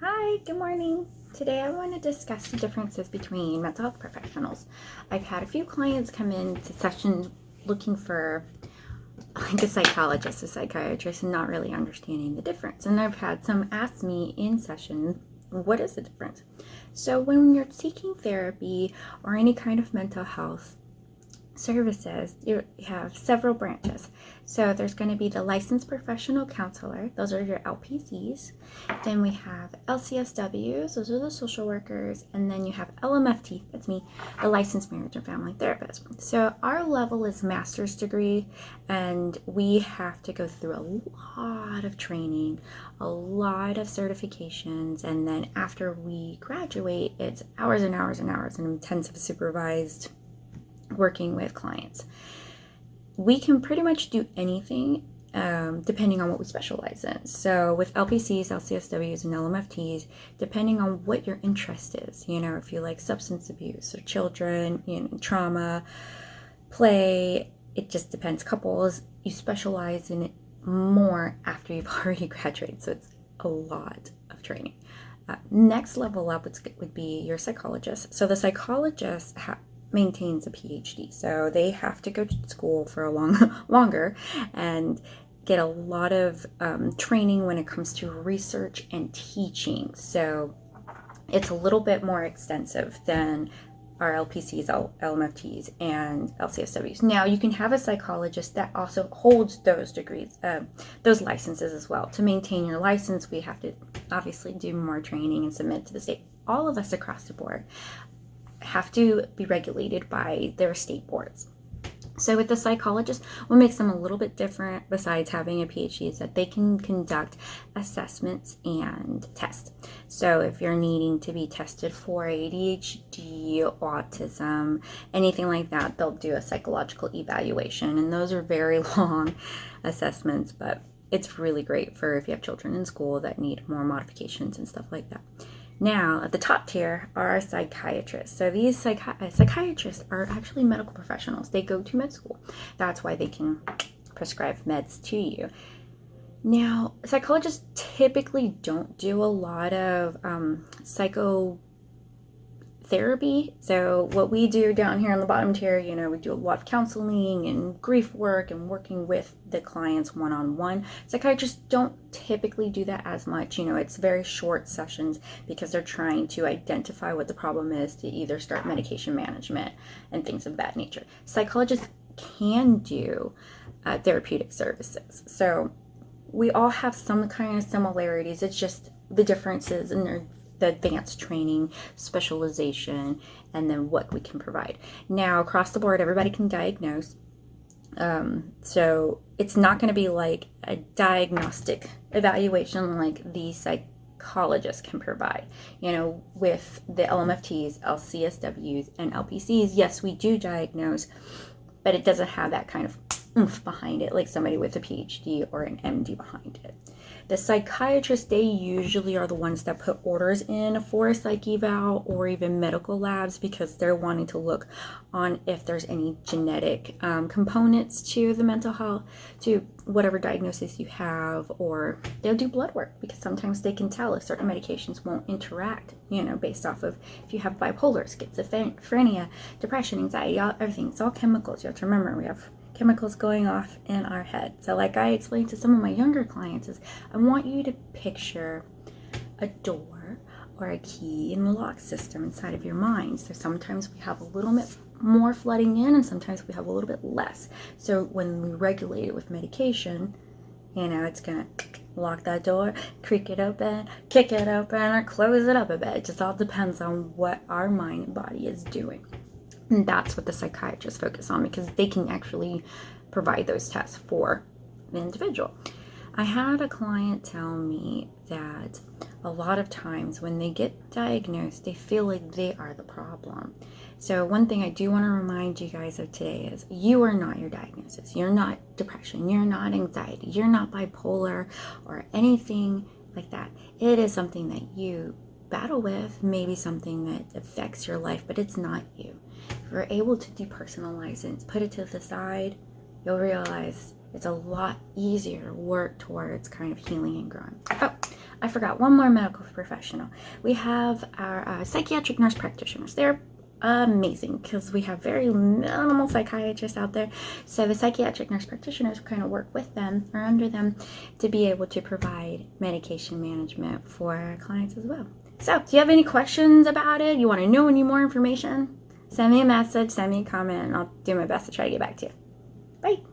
Hi, good morning. Today I want to discuss the differences between mental health professionals. I've had a few clients come into sessions looking for like a psychologist, a psychiatrist, and not really understanding the difference. And I've had some ask me in session, what is the difference? So when you're seeking therapy or any kind of mental health services, you have several branches. So there's going to be the licensed professional counselor, those are your LPCs. Then we have LCSWs, those are the social workers. And then you have LMFT, that's me, the licensed marriage and family therapist. So our level is master's degree, and we have to go through a lot of training, a lot of certifications, and then after we graduate, it's hours and hours and hours and intensive supervised working with clients. We can pretty much do anything depending on what we specialize in. So with LPCs, LCSWs, and LMFTs, depending on what your interest is, if you like substance abuse or children, trauma, play, it just depends. Couples, you specialize in it more after you've already graduated. So it's a lot of training. Next level up would be your psychologist. So the psychologist maintains a PhD, so they have to go to school for a longer and get a lot of training when it comes to research and teaching. So it's a little bit more extensive than our LPCs, LMFTs, and LCSWs. Now you can have a psychologist that also holds those degrees, those licenses as well. To maintain your license, we have to obviously do more training and submit to the state. All of us across the board have to be regulated by their state boards. So with the psychologist, what makes them a little bit different besides having a PhD is that they can conduct assessments and tests. So if you're needing to be tested for ADHD, autism, anything like that, they'll do a psychological evaluation. And those are very long assessments, but it's really great for if you have children in school that need more modifications and stuff like that. Now, at the top tier are psychiatrists. So these psychiatrists are actually medical professionals. They go to med school. That's why they can prescribe meds to you. Now, psychologists typically don't do a lot of psychotherapy. So what we do down here on the bottom tier, we do a lot of counseling and grief work and working with the clients one-on-one. Psychiatrists don't typically do that as much. It's very short sessions because they're trying to identify what the problem is to either start medication management and things of that nature. Psychologists can do therapeutic services. So we all have some kind of similarities. It's just the differences in the advanced training, specialization, and then what we can provide. Now, across the board, everybody can diagnose. So it's not going to be like a diagnostic evaluation like the psychologist can provide. With the LMFTs, LCSWs, and LPCs, yes, we do diagnose, but it doesn't have that kind of oomph behind it like somebody with a PhD or an MD behind it. The psychiatrists, they usually are the ones that put orders in for a psych eval or even medical labs because they're wanting to look on if there's any genetic components to the mental health, to whatever diagnosis you have, or they'll do blood work because sometimes they can tell if certain medications won't interact, based off of if you have bipolar, schizophrenia, depression, anxiety, everything. It's all chemicals. You have to remember we have chemicals going off in our head. So like I explained to some of my younger clients is I want you to picture a door or a key in the lock system inside of your mind. So sometimes we have a little bit more flooding in and sometimes we have a little bit less. So when we regulate it with medication, it's gonna lock that door, creak it open, kick it open, or close it up a bit. It just all depends on what our mind and body is doing. And that's what the psychiatrists focus on because they can actually provide those tests for the individual. I had a client tell me that a lot of times when they get diagnosed, they feel like they are the problem. So one thing I do want to remind you guys of today is you are not your diagnosis. You're not depression. You're not anxiety. You're not bipolar or anything like that. It is something that you battle with, maybe something that affects your life, but it's not you. If you're able to depersonalize it and put it to the side, you'll realize it's a lot easier to work towards kind of healing and growing. Oh, I forgot one more medical professional. We have our psychiatric nurse practitioners. They're amazing because we have very minimal psychiatrists out there. So the psychiatric nurse practitioners kind of work with them or under them to be able to provide medication management for our clients as well. So do you have any questions about it? You want to know any more information? Send me a message, send me a comment, and I'll do my best to try to get back to you. Bye.